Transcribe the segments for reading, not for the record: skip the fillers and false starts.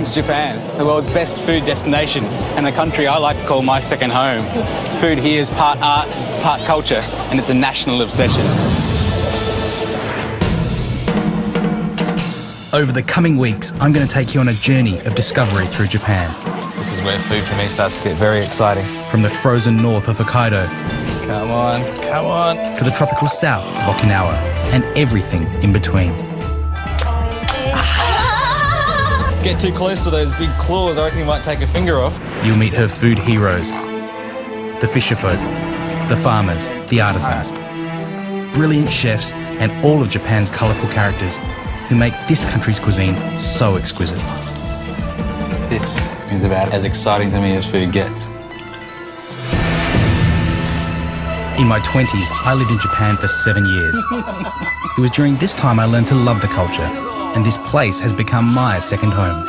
to Japan, the world's best food destination, and the country I like to call my second home. Food here is part art, part culture, and it's a national obsession. Over the coming weeks, I'm going to take you on a journey of discovery through Japan. This is where food for me starts to get very exciting. From the frozen north of Hokkaido Come on, come on. to the tropical south of Okinawa and everything in between. Get too close to those big claws, I reckon you might take a finger off. You'll meet her food heroes, the fisherfolk, the farmers, the artisans, brilliant chefs and all of Japan's colourful characters who make this country's cuisine so exquisite. This is about as exciting to me as food gets. In my 20s, I lived in Japan for 7 years. It was during this time I learned to love the culture, and this place has become my second home.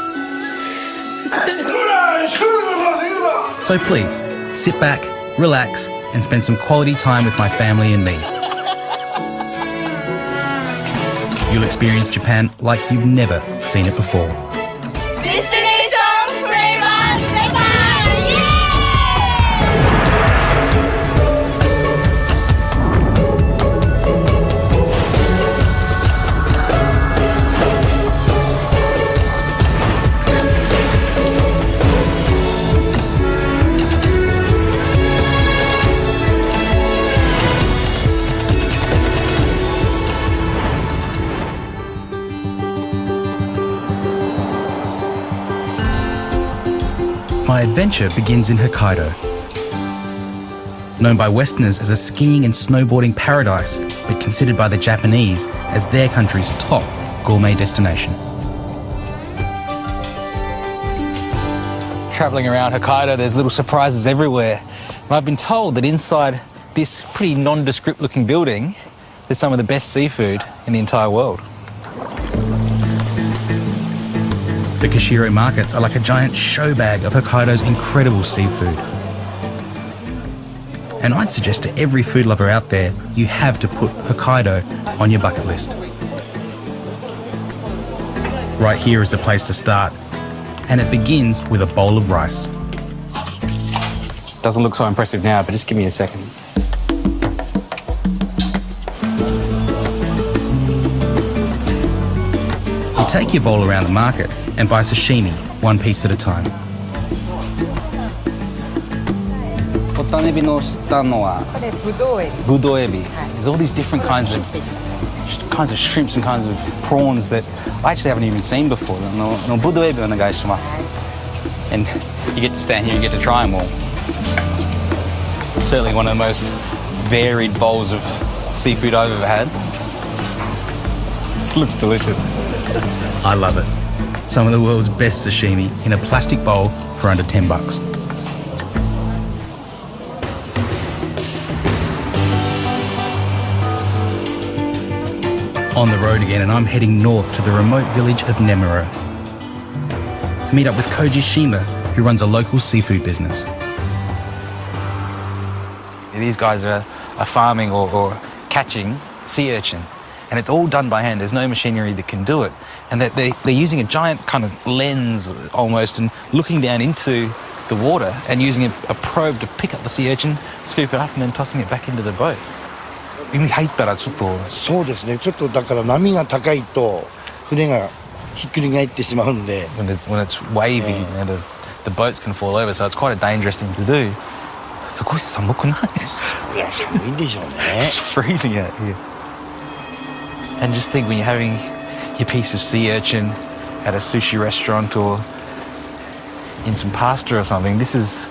So please, sit back, relax, and spend some quality time with my family and me. You'll experience Japan like you've never seen it before. My adventure begins in Hokkaido. Known by Westerners as a skiing and snowboarding paradise, but considered by the Japanese as their country's top gourmet destination. Travelling around Hokkaido, there's little surprises everywhere. And I've been told that inside this pretty nondescript looking building, there's some of the best seafood in the entire world. The Kashiro markets are like a giant show bag of Hokkaido's incredible seafood. And I'd suggest to every food lover out there, you have to put Hokkaido on your bucket list. Right here is the place to start, and it begins with a bowl of rice. Doesn't look so impressive now, but just give me a second. You take your bowl around the market and buy sashimi, one piece at a time. There's all these different kinds of shrimps and kinds of prawns that I actually haven't even seen before. And you get to stand here and get to try them all. It's certainly one of the most varied bowls of seafood I've ever had. It looks delicious. I love it. Some of the world's best sashimi in a plastic bowl for under $10. On the road again, and I'm heading north to the remote village of Nemuro to meet up with Koji Shima, who runs a local seafood business. These guys are farming or catching sea urchin, and it's all done by hand. There's no machinery that can do it. And they're using a giant kind of lens almost and looking down into the water and using a probe to pick up the sea urchin, scoop it up and then tossing it back into the boat. 海に入ったらちょっとそうですね。ちょっとだから波が高いと船がひっくり返ってしまうんで。When it's wavy, you know, the boats can fall over, so it's quite a dangerous thing to do. すごい寒くない？いや、寒いんでしょうね。It's freezing out here. And just think when you're having your piece of sea urchin at a sushi restaurant or in some pasta or something, this is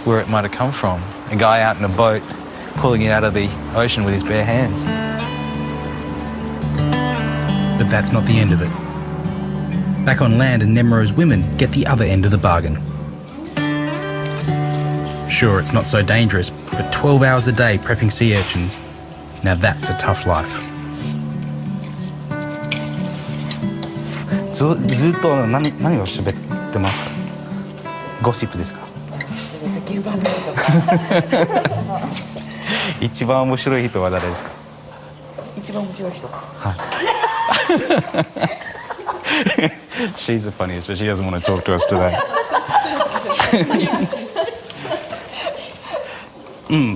where it might have come from. A guy out in a boat pulling it out of the ocean with his bare hands. But that's not the end of it. Back on land, and Nemuro's women get the other end of the bargain. Sure, it's not so dangerous, but 12 hours a day prepping sea urchins, now that's a tough life. ずっと何を喋ってますか？ゴシップですか？一番面白い人は誰ですか？一番面白い人。はい。She's the funniest, but she doesn't want to talk to us today.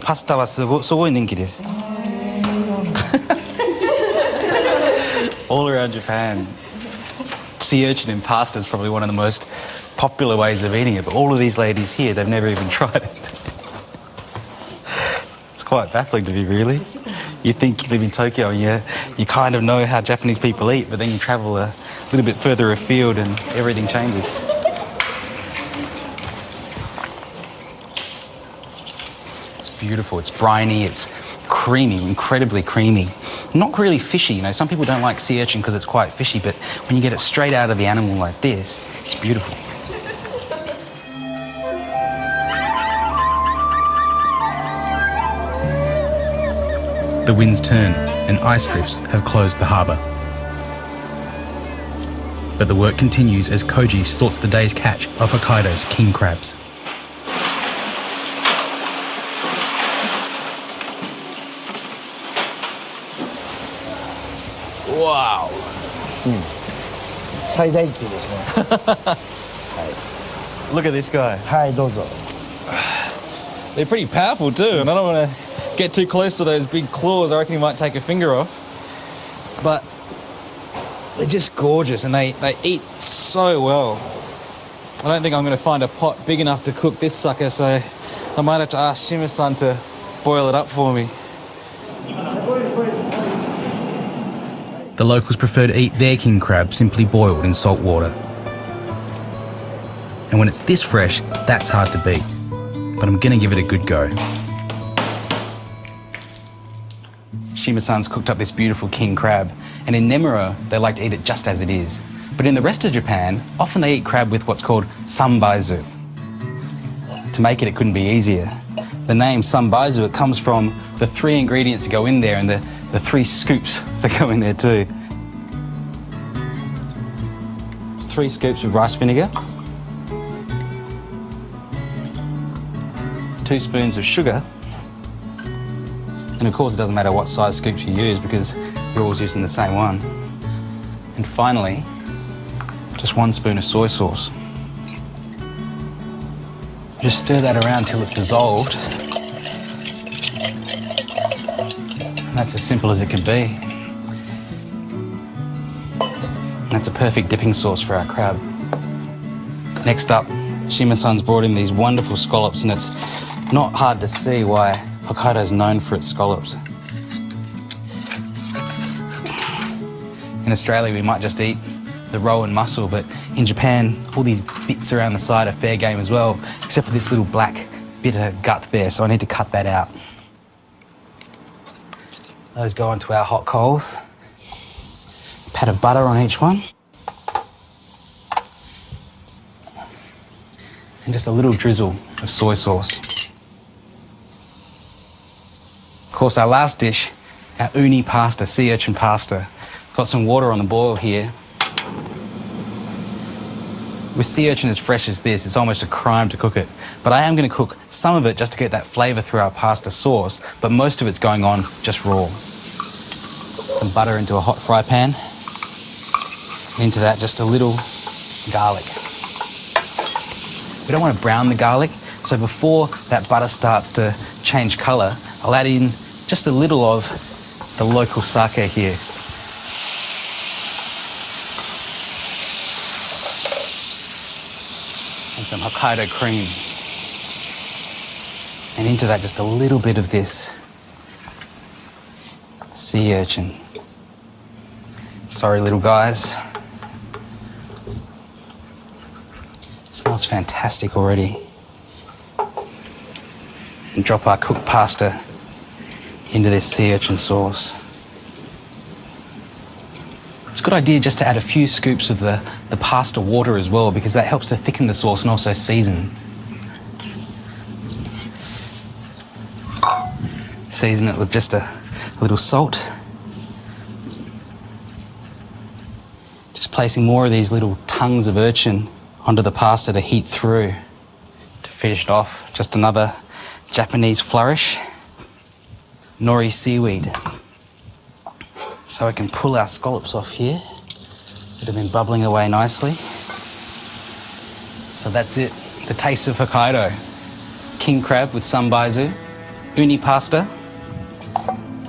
Pasta wa sugoi ninki desu. All around Japan, sea urchin in pasta is probably one of the most popular ways of eating it, but all of these ladies here, they've never even tried it. It's quite baffling to me, really. You think you live in Tokyo and you kind of know how Japanese people eat, but then you travel a little bit further afield and everything changes. It's beautiful, it's briny, it's creamy, incredibly creamy. Not really fishy, you know, some people don't like sea urchin because it's quite fishy, but when you get it straight out of the animal like this, it's beautiful. The winds turn and ice drifts have closed the harbour. But the work continues as Koji sorts the day's catch of Hokkaido's king crabs. Wow. 最大級ですね。 Look at this guy. はいどうぞ。 They're pretty powerful too, and I don't want to get too close to those big claws. I reckon you might take a finger off. But they're just gorgeous, and they eat so well. I don't think I'm going to find a pot big enough to cook this sucker, so I might have to ask Shima-san to boil it up for me. The locals prefer to eat their king crab simply boiled in salt water. And when it's this fresh, that's hard to beat. But I'm going to give it a good go. Shima-san's cooked up this beautiful king crab, and in Nemuro, they like to eat it just as it is. But in the rest of Japan, often they eat crab with what's called sambaizu. To make it, it couldn't be easier. The name sambaizu, it comes from the 3 ingredients that go in there and the 3 scoops that go in there too. 3 scoops of rice vinegar, 2 spoons of sugar, and of course it doesn't matter what size scoops you use because you're always using the same one. And finally, just 1 spoon of soy sauce. Just stir that around till it's dissolved. And that's as simple as it can be. And that's a perfect dipping sauce for our crab. Next up, Shima-san's brought in these wonderful scallops, and it's not hard to see why Hokkaido is known for its scallops. In Australia, we might just eat the roe and mussel, but in Japan, all these bits around the side are fair game as well, except for this little black bitter gut there, so I need to cut that out. Those go onto our hot coals. A pat of butter on each one. And just a little drizzle of soy sauce. Of course, our last dish, our uni pasta, sea urchin pasta. Got some water on the boil here. With sea urchin as fresh as this, it's almost a crime to cook it. But I am going to cook some of it just to get that flavour through our pasta sauce, but most of it's going on just raw. Some butter into a hot fry pan. Into that, just a little garlic. We don't want to brown the garlic, so before that butter starts to change colour, I'll add in just a little of the local sake here. And some Hokkaido cream. And into that, just a little bit of this sea urchin. Sorry, little guys. Smells fantastic already. And drop our cooked pasta into this sea urchin sauce. It's a good idea just to add a few scoops of the pasta water as well, because that helps to thicken the sauce and also season. Season it with just a little salt. Just placing more of these little tongues of urchin onto the pasta to heat through. To finish it off, just another Japanese flourish. Nori seaweed. So I can pull our scallops off here. that have been bubbling away nicely. So that's it, the taste of Hokkaido. King crab with sunbaizu, uni pasta,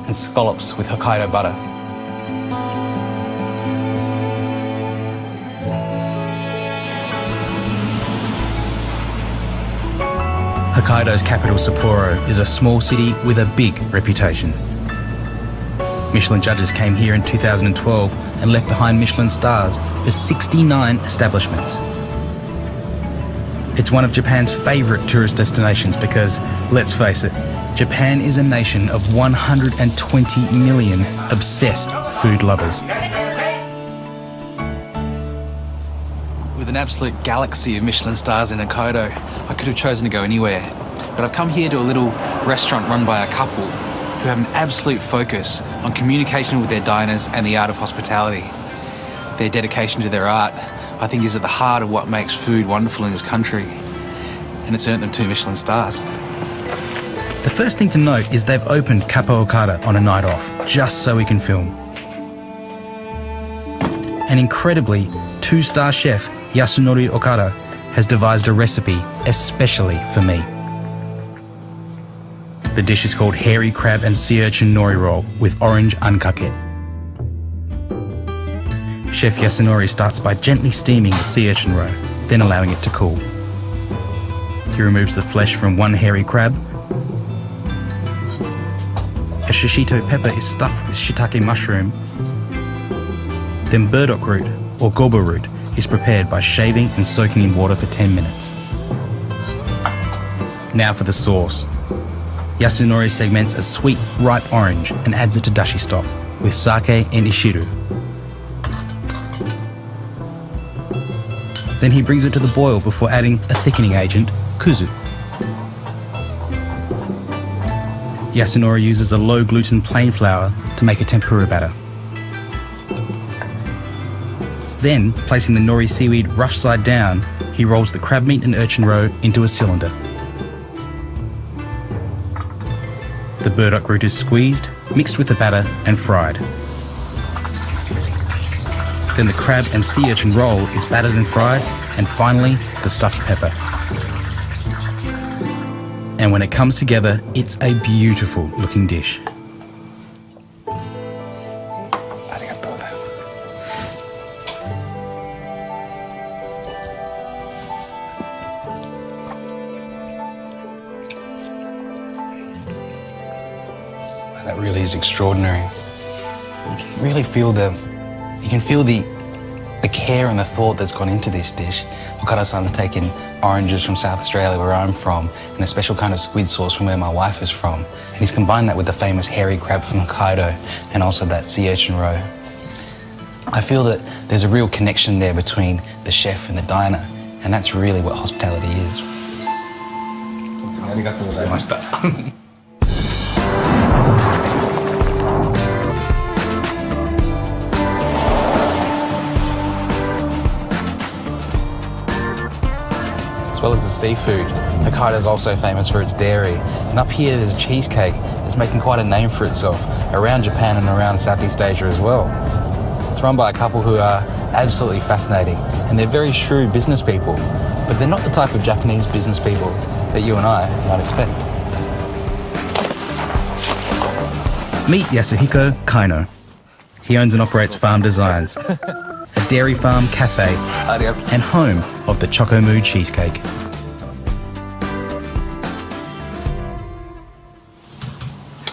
and scallops with Hokkaido butter. Hokkaido's capital, Sapporo, is a small city with a big reputation. Michelin judges came here in 2012 and left behind Michelin stars for 69 establishments. It's one of Japan's favourite tourist destinations because, let's face it, Japan is a nation of 120 million obsessed food lovers. With an absolute galaxy of Michelin stars in Hokkaido, I could have chosen to go anywhere. But I've come here to a little restaurant run by a couple who have an absolute focus on communication with their diners and the art of hospitality. Their dedication to their art, I think, is at the heart of what makes food wonderful in this country. And it's earned them 2 Michelin stars. The first thing to note is they've opened Kappa Okada on a night off, just so we can film. And incredibly, 2-star chef Yasunori Okada has devised a recipe especially for me. The dish is called hairy crab and sea urchin nori roll with orange ankake. Chef Yasunori starts by gently steaming the sea urchin roe, then allowing it to cool. He removes the flesh from one hairy crab. A shishito pepper is stuffed with shiitake mushroom. Then burdock root, or gobo root, is prepared by shaving and soaking in water for 10 minutes. Now for the sauce. Yasunori segments a sweet, ripe orange and adds it to dashi stock with sake and ishiru. Then he brings it to the boil before adding a thickening agent, kuzu. Yasunori uses a low-gluten plain flour to make a tempura batter. Then, placing the nori seaweed rough side down, he rolls the crab meat and urchin roe into a cylinder. The burdock root is squeezed, mixed with the batter and fried. Then the crab and sea urchin roll is battered and fried, and finally, the stuffed pepper. And when it comes together, it's a beautiful looking dish. That really is extraordinary. You can really feel the care and the thought that's gone into this dish. Okada-san's taken oranges from South Australia, where I'm from, and a special kind of squid sauce from where my wife is from. And he's combined that with the famous hairy crab from Hokkaido and also that sea urchin roe. I feel that there's a real connection there between the chef and the diner, and that's really what hospitality is. ありがとうございました。As well as the seafood, Hokkaido is also famous for its dairy. And up here there's a cheesecake that's making quite a name for itself around Japan and around Southeast Asia as well. It's run by a couple who are absolutely fascinating, and they're very shrewd business people, but they're not the type of Japanese business people that you and I might expect. Meet Yasuhiko Kaino. He owns and operates Farm Designs, a dairy farm, cafe, and home of the Chocomoo cheesecake.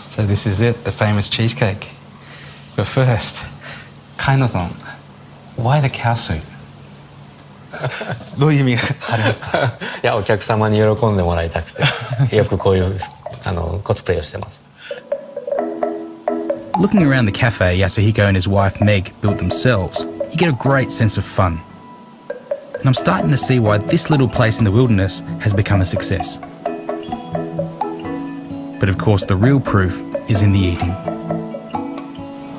So this is it, the famous cheesecake. But first, Kaino-san, why the cow suit? どういう意味がありますか？いや、お客様に喜んでもらいたくて、よくこういうコスプレをしてます。 Looking around the cafe Yasuhiko and his wife Meg built themselves, you get a great sense of fun. And I'm starting to see why this little place in the wilderness has become a success. But of course, the real proof is in the eating.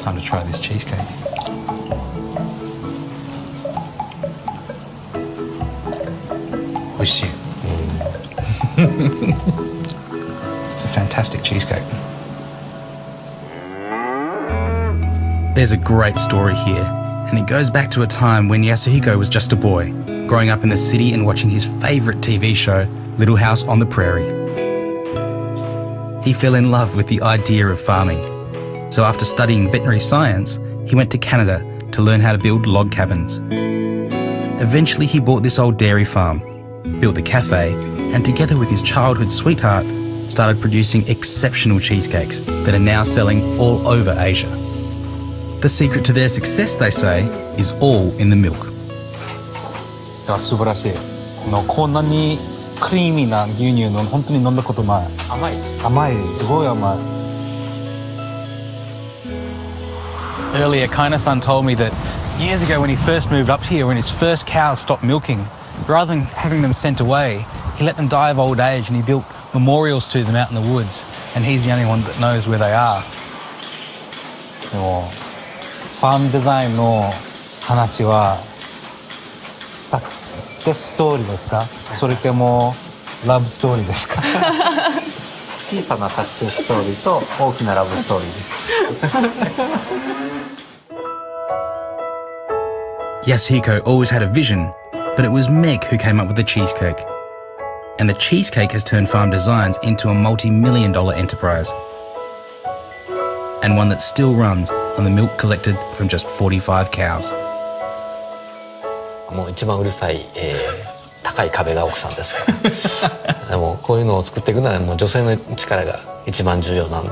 Time to try this cheesecake. It's a fantastic cheesecake. There's a great story here, And it goes back to a time when Yasuhiko was just a boy, growing up in the city and watching his favourite TV show, Little House on the Prairie. He fell in love with the idea of farming. So after studying veterinary science, he went to Canada to learn how to build log cabins. Eventually he bought this old dairy farm, built the cafe, and together with his childhood sweetheart, started producing exceptional cheesecakes that are now selling all over Asia. The secret to their success, they say, is all in the milk. 素晴らしい。こんなにクリーミーな牛乳の本当に飲んだことない。甘い、すごい甘い。Earlier, Kaina-san told me that years ago when he first moved up here, when his first cows stopped milking, rather than having them sent away, he let them die of old age and he built memorials to them out in the woods. And he's the only one that knows where they are. でもファームデザインの話はサクセスストーリーですか？それともラブストーリーですか？小さなサクセスストーリーと大きなラブストーリーです。Yasuhiko always had a vision, but it was Meg who came up with the cheesecake. And the cheesecake has turned Farm Designs into a multi-million-dollar enterprise. And one that still runs on the milk collected from just 45 cows. もう一番うるさい、高い壁が奥さんですからでもこういうのを作っていくのはもう女性の力が一番重要なんで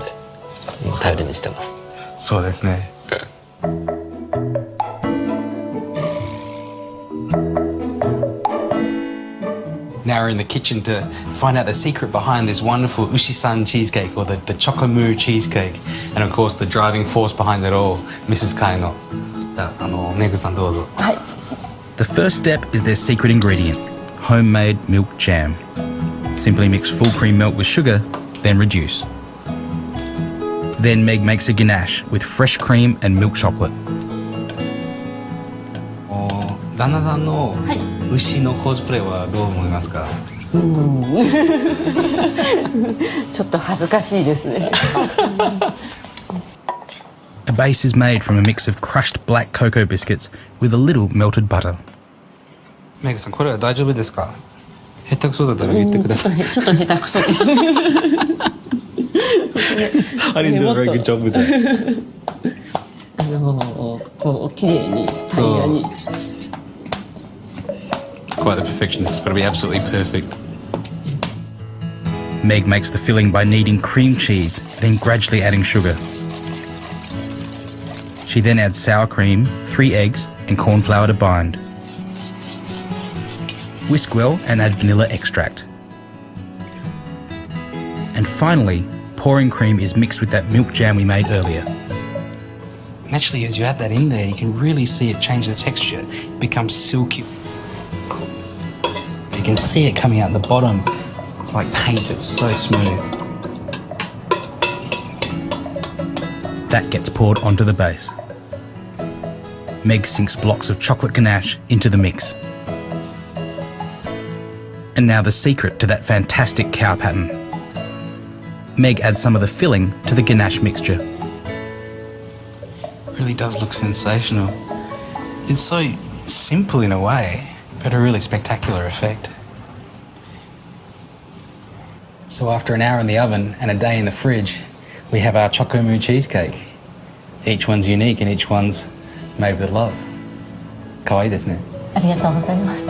頼りにしてます。そうですね。Now we're in the kitchen to find out the secret behind this wonderful Ushi-san cheesecake, or the Chocomu cheesecake. And of course the driving force behind it all, Mrs. Kaino. Meg-san, dozo. The first step is their secret ingredient, homemade milk jam. Simply mix full cream milk with sugar, then reduce. Then Meg makes a ganache with fresh cream and milk chocolate. 旦那さんの牛のコスプレはどう思いますか？ちょっと恥ずかしいですね。A base is made from a mix of crushed black cocoa biscuits with a little melted butter. メグさん、これは大丈夫ですか？下手くそだったら言ってください。ちょっと下手くそです。I didn't do a very good job with that. こう綺麗に平らに。Quite the perfectionist. It's got to be absolutely perfect. Meg makes the filling by kneading cream cheese, then gradually adding sugar. She then adds sour cream, 3 eggs, and corn flour to bind. Whisk well and add vanilla extract. And finally, pouring cream is mixed with that milk jam we made earlier. And actually, as you add that in there, you can really see it change the texture. It becomes silky. You can see it coming out the bottom. It's like paint, it's so smooth. That gets poured onto the base. Meg sinks blocks of chocolate ganache into the mix. And now the secret to that fantastic cow pattern. Meg adds some of the filling to the ganache mixture. It really does look sensational. It's so simple in a way, but a really spectacular effect. So after an hour in the oven and a day in the fridge, we have our Chocomu cheesecake. Each one's unique and each one's made with love. Kawaii desu ne. ありがとうございます。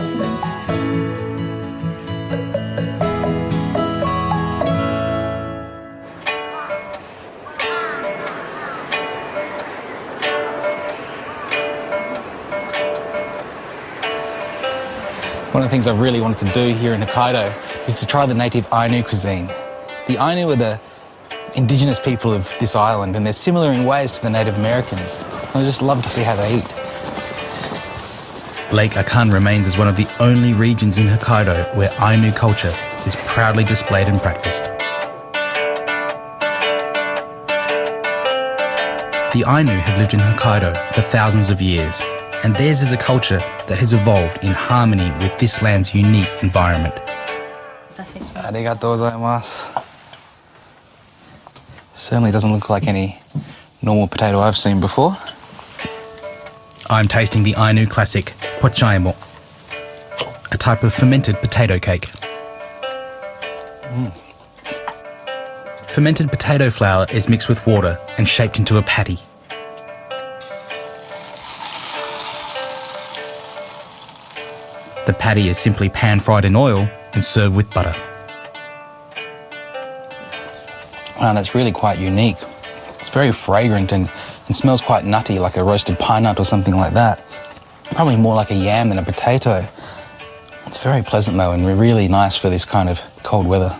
One of the things I've really wanted to do here in Hokkaido is to try the native Ainu cuisine. The Ainu are the indigenous people of this island, and they're similar in ways to the Native Americans. I just love to see how they eat. Lake Akan remains as one of the only regions in Hokkaido where Ainu culture is proudly displayed and practiced. The Ainu have lived in Hokkaido for thousands of years, and theirs is a culture that has evolved in harmony with this land's unique environment. Arigatou gozaimasu. Certainly doesn't look like any normal potato I've seen before. I'm tasting the Ainu classic pochaimo, a type of fermented potato cake. Fermented potato flour is mixed with water and shaped into a patty. The patty is simply pan-fried in oil and served with butter. Wow, that's really quite unique. It's very fragrant and smells quite nutty, like a roasted pine nut or something like that. Probably more like a yam than a potato. It's very pleasant though, and really nice for this kind of cold weather.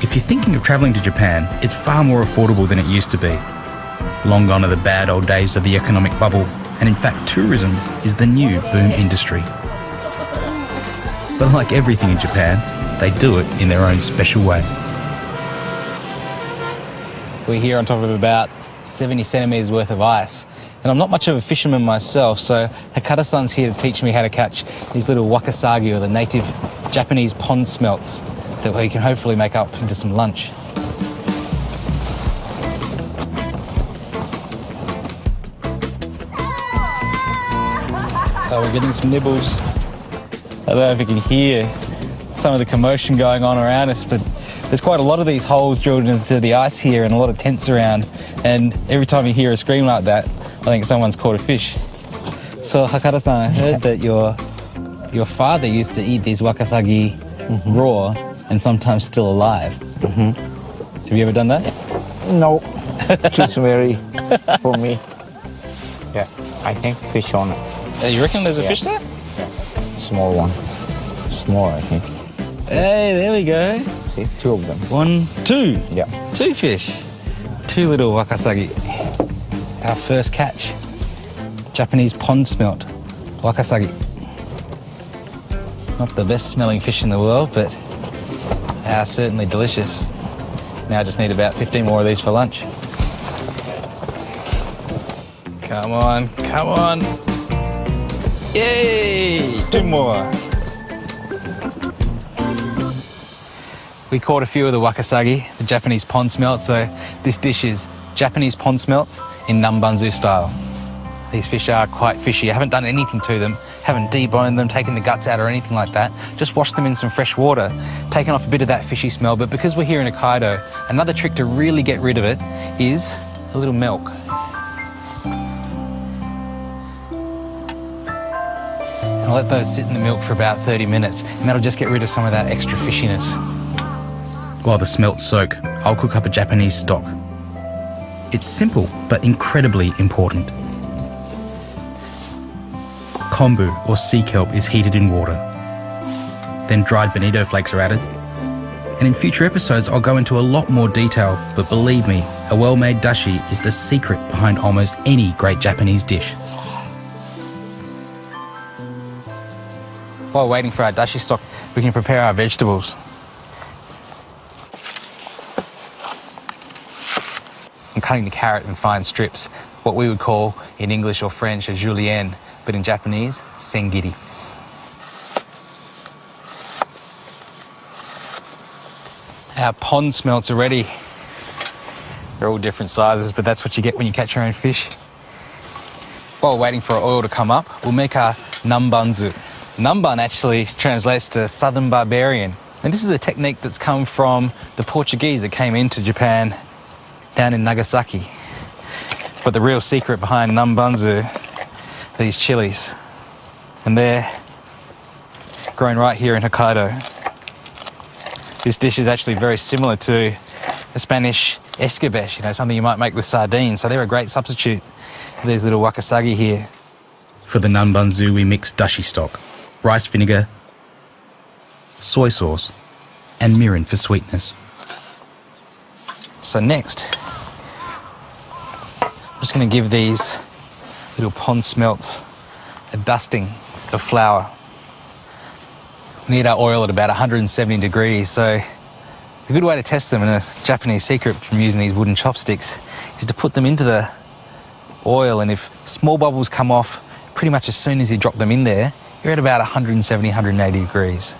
If you're thinking of travelling to Japan, it's far more affordable than it used to be. Long gone are the bad old days of the economic bubble, and in fact tourism is the new boom industry. But like everything in Japan, they do it in their own special way. We're here on top of about 70 centimetres worth of ice. And I'm not much of a fisherman myself, so Hakata-san's here to teach me how to catch these little wakasagi, or the native Japanese pond smelts, that we can hopefully make up into some lunch. So we're getting some nibbles. I don't know if you can hear some of the commotion going on around us, but there's quite a lot of these holes drilled into the ice here and a lot of tents around, and every time you hear a scream like that, I think someone's caught a fish. So Hakata-san, I heard that your father used to eat these wakasagi raw and sometimes still alive. Have you ever done that? No, it's very for me. Yeah, I think fish on it. You reckon there's a fish there? Small one. Small, I think. Hey, there we go. See, two of them. 1, 2. Yeah. 2 fish. 2 little wakasagi. Our first catch. Japanese pond smelt wakasagi. Not the best smelling fish in the world, but certainly delicious. Now I just need about 15 more of these for lunch. Come on, come on. Yay! 2 more. We caught a few of the wakasagi, the Japanese pond smelt, so this dish is Japanese pond smelts in nambanzu style. These fish are quite fishy. I haven't done anything to them, haven't deboned them, taken the guts out or anything like that. Just washed them in some fresh water, taken off a bit of that fishy smell. But because we're here in Hokkaido, another trick to really get rid of it is a little milk. I'll let those sit in the milk for about 30 minutes, and that'll just get rid of some of that extra fishiness. While the smelts soak, I'll cook up a Japanese stock. It's simple, but incredibly important. Kombu, or sea kelp, is heated in water. Then dried bonito flakes are added. And in future episodes, I'll go into a lot more detail, but believe me, a well-made dashi is the secret behind almost any great Japanese dish. While waiting for our dashi stock, we can prepare our vegetables. I'm cutting the carrot in fine strips, what we would call in English or French a julienne, but in Japanese, sengiri. Our pond smelts are ready. They're all different sizes, but that's what you get when you catch your own fish. While waiting for our oil to come up, we'll make our nambanzu. Namban actually translates to southern barbarian. And this is a technique that's come from the Portuguese that came into Japan down in Nagasaki. But the real secret behind nambanzu are these chilies. And they're grown right here in Hokkaido. This dish is actually very similar to the Spanish escabeche, you know, something you might make with sardines. So they're a great substitute for these little wakasagi here. For the nambanzu, we mix dashi stock, rice vinegar, soy sauce, and mirin for sweetness. So next, I'm just going to give these little pond smelts a dusting of flour. We need our oil at about 170 degrees, so a good way to test them, and a Japanese secret from using these wooden chopsticks, is to put them into the oil, and if small bubbles come off pretty much as soon as you drop them in there, you're at about 170, 180 degrees.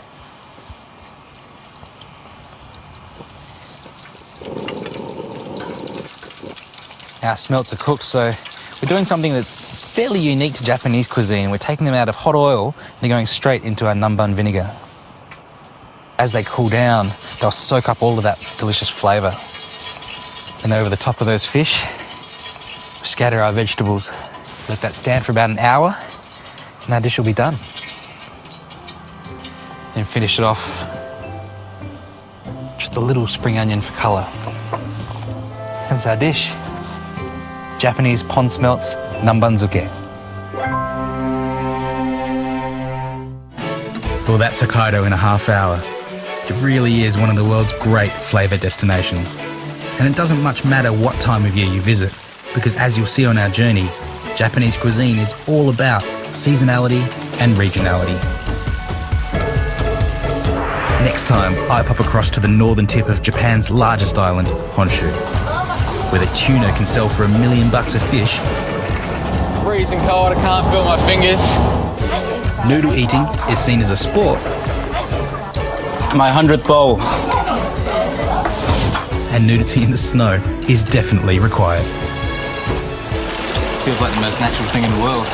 Our smelts are cooked, so we're doing something that's fairly unique to Japanese cuisine. We're taking them out of hot oil, they're going straight into our numbun vinegar. As they cool down, they'll soak up all of that delicious flavour. And over the top of those fish, scatter our vegetables. Let that stand for about an hour, and our dish will be done. Then finish it off just a little spring onion for colour. That's our dish. Japanese pond smelts nambanzuke. Well, that's Hokkaido in a half hour. It really is one of the world's great flavour destinations. And it doesn't much matter what time of year you visit, because as you'll see on our journey, Japanese cuisine is all about seasonality and regionality. Next time, I pop across to the northern tip of Japan's largest island, Honshu, where the tuna can sell for $1 million a fish. Freezing cold, I can't feel my fingers. Noodle eating is seen as a sport. My 100th bowl. And nudity in the snow is definitely required. Feels like the most natural thing in the world.